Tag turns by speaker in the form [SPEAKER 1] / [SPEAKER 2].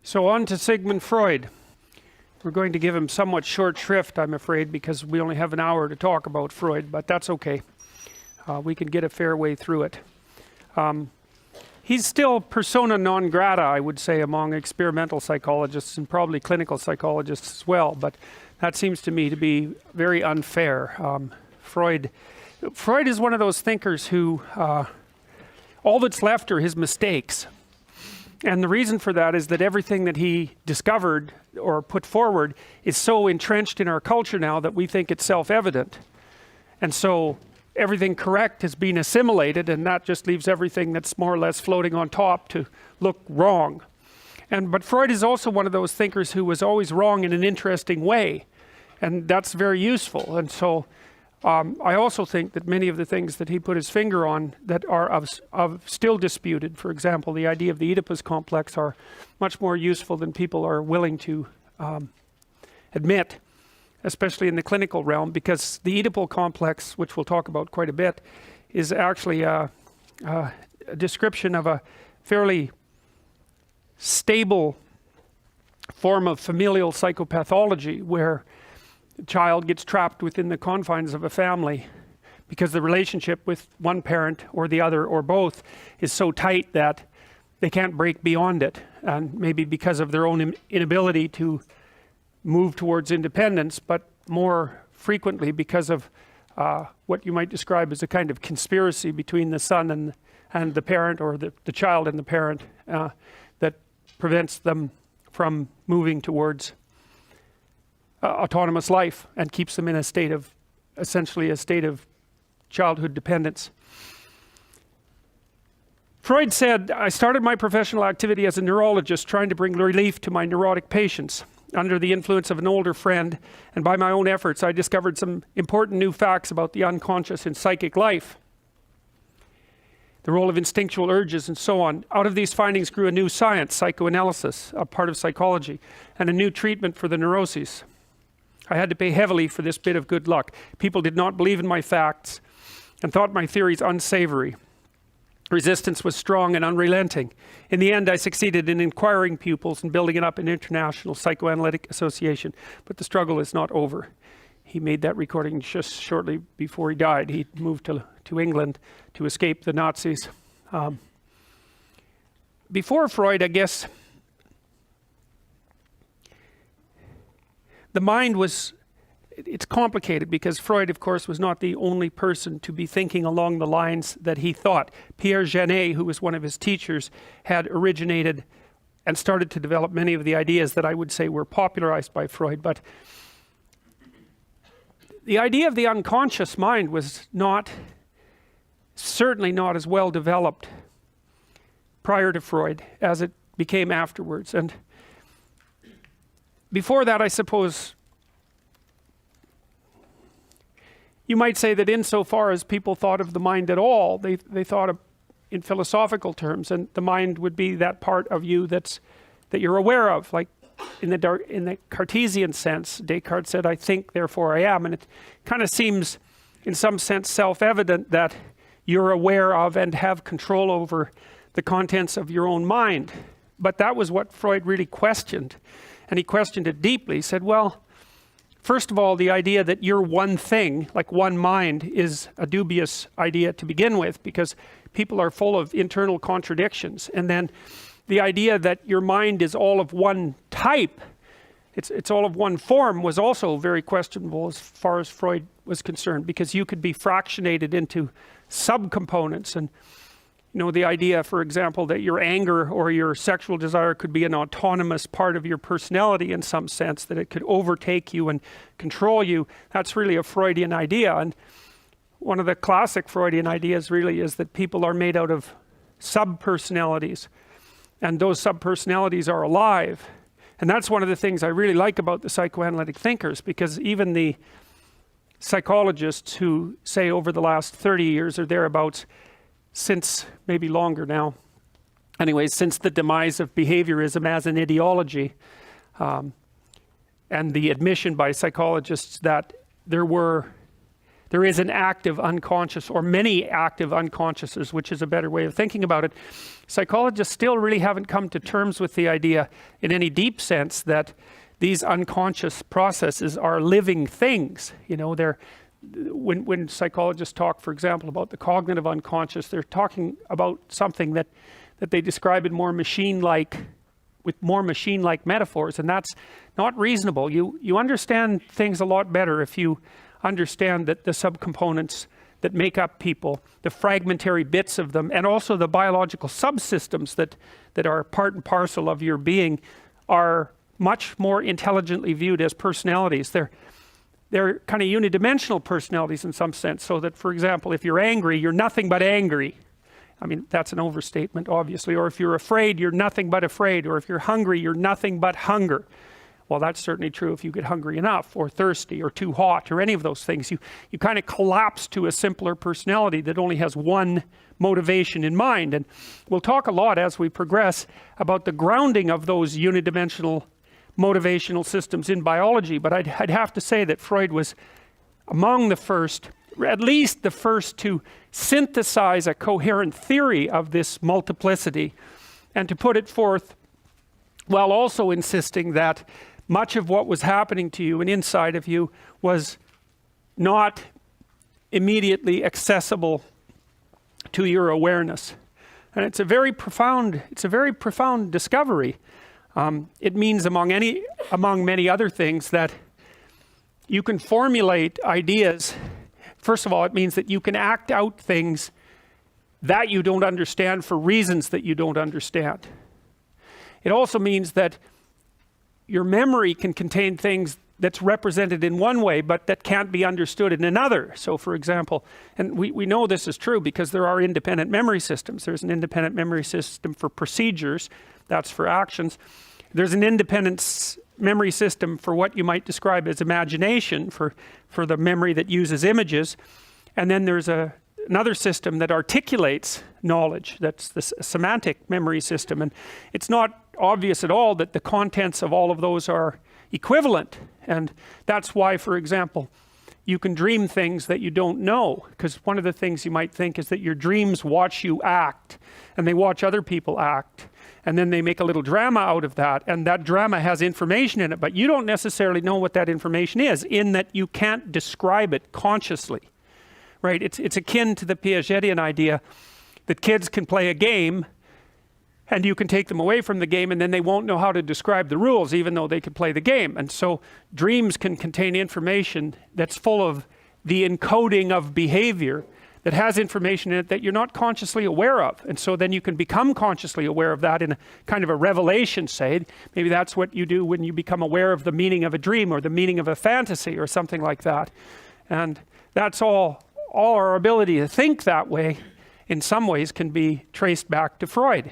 [SPEAKER 1] So on to Sigmund Freud. We're going to give him somewhat short shrift, I'm afraid, because we only have an hour to talk about Freud, but that's okay. We can get a fair way through it. He's still persona non grata, I would say, among experimental psychologists and probably clinical psychologists as well, but that seems to me to be very unfair. Freud is one of those thinkers who all that's left are his mistakes. And the reason for that is that everything that he discovered or put forward is so entrenched in our culture now that we think it's self-evident. And so everything correct has been assimilated, and that just leaves everything that's more or less floating on top to look wrong. But Freud is also one of those thinkers who was always wrong in an interesting way. And that's very useful. And so I also think that many of the things that he put his finger on that are of still disputed, for example, the idea of the Oedipus complex, are much more useful than people are willing to admit, especially in the clinical realm, because the Oedipal complex, which we'll talk about quite a bit, is actually a description of a fairly stable form of familial psychopathology where the child gets trapped within the confines of a family because the relationship with one parent or the other or both is so tight that they can't break beyond it, and maybe because of their own inability to move towards independence, but more frequently because of what you might describe as a kind of conspiracy between the son and the parent, or the child and the parent, that prevents them from moving towards autonomous life and keeps them in a state of, essentially a state of childhood dependence. Freud said, "I started my professional activity as a neurologist trying to bring relief to my neurotic patients. Under the influence of an older friend and by my own efforts, I discovered some important new facts about the unconscious in psychic life, the role of instinctual urges and so on. Out of these findings grew a new science, psychoanalysis, a part of psychology, and a new treatment for the neuroses. I had to pay heavily for this bit of good luck. People did not believe in my facts and thought my theories unsavory. Resistance was strong and unrelenting. In the end, I succeeded in inquiring pupils and building up an international psychoanalytic association, but the struggle is not over." He made that recording just shortly before he died. He moved to England to escape the Nazis. Before Freud, I guess, the mind was, it's complicated because Freud, of course, was not the only person to be thinking along the lines that he thought. Pierre Janet, who was one of his teachers, had originated and started to develop many of the ideas that I would say were popularized by Freud. But the idea of the unconscious mind was certainly not as well developed prior to Freud as it became afterwards. And before that, I suppose you might say that insofar as people thought of the mind at all, they thought of in philosophical terms, and the mind would be that part of you that you're aware of, like in the Cartesian sense. Descartes said, "I think, therefore I am," and it kind of seems in some sense self-evident that you're aware of and have control over the contents of your own mind. But that was what Freud really questioned, and he questioned it deeply. He said, well, first of all, the idea that you're one thing, like one mind, is a dubious idea to begin with, because people are full of internal contradictions. And then the idea that your mind is all of one type, it's all of one form, was also very questionable as far as Freud was concerned, because you could be fractionated into subcomponents. And you know, the idea, for example, that your anger or your sexual desire could be an autonomous part of your personality in some sense, that it could overtake you and control you, that's really a Freudian idea. And one of the classic Freudian ideas really is that people are made out of subpersonalities, and those subpersonalities are alive. And that's one of the things I really like about the psychoanalytic thinkers, because even the psychologists who say over the last 30 years or thereabouts, since maybe longer now, anyways, since the demise of behaviorism as an ideology, and the admission by psychologists that there were there is an active unconscious, or many active unconsciouses, which is a better way of thinking about it. Psychologists still really haven't come to terms with the idea in any deep sense that these unconscious processes are living things. You know, when psychologists talk, for example, about the cognitive unconscious, they're talking about something that they describe in more machine-like, with more machine-like metaphors, and that's not reasonable. You understand things a lot better if you understand that the subcomponents that make up people, the fragmentary bits of them, and also the biological subsystems that are part and parcel of your being, are much more intelligently viewed as personalities. They're kind of unidimensional personalities in some sense, so that, for example, if you're angry, you're nothing but angry. I mean, that's an overstatement, obviously. Or if you're afraid, you're nothing but afraid. Or if you're hungry, you're nothing but hunger. Well, that's certainly true if you get hungry enough, or thirsty, or too hot, or any of those things. You kind of collapse to a simpler personality that only has one motivation in mind. And we'll talk a lot as we progress about the grounding of those unidimensional motivational systems in biology. But I'd have to say that Freud was among the first, at least the first, to synthesize a coherent theory of this multiplicity, and to put it forth while also insisting that much of what was happening to you and inside of you was not immediately accessible to your awareness. And it's a very profound discovery. It means, among many other things, that you can formulate ideas. First of all, it means that you can act out things that you don't understand for reasons that you don't understand. It also means that your memory can contain things that's represented in one way, but that can't be understood in another. So, for example, and we know this is true because there are independent memory systems. There's an independent memory system for procedures, that's for actions. There's an independent memory system for what you might describe as imagination, for the memory that uses images. And then there's another system that articulates knowledge. That's the semantic memory system. And it's not obvious at all that the contents of all of those are equivalent. And that's why, for example, you can dream things that you don't know, because one of the things you might think is that your dreams watch you act, and they watch other people act, and then they make a little drama out of that, and that drama has information in it, but you don't necessarily know what that information is, in that you can't describe it consciously, right? It's akin to the Piagetian idea that kids can play a game, and you can take them away from the game, and then they won't know how to describe the rules, even though they could play the game. And so dreams can contain information that's full of the encoding of behavior that has information in it that you're not consciously aware of. And so then you can become consciously aware of that in a kind of a revelation, say. Maybe that's what you do when you become aware of the meaning of a dream, or the meaning of a fantasy, or something like that. And that's all our ability to think that way, in some ways, can be traced back to Freud.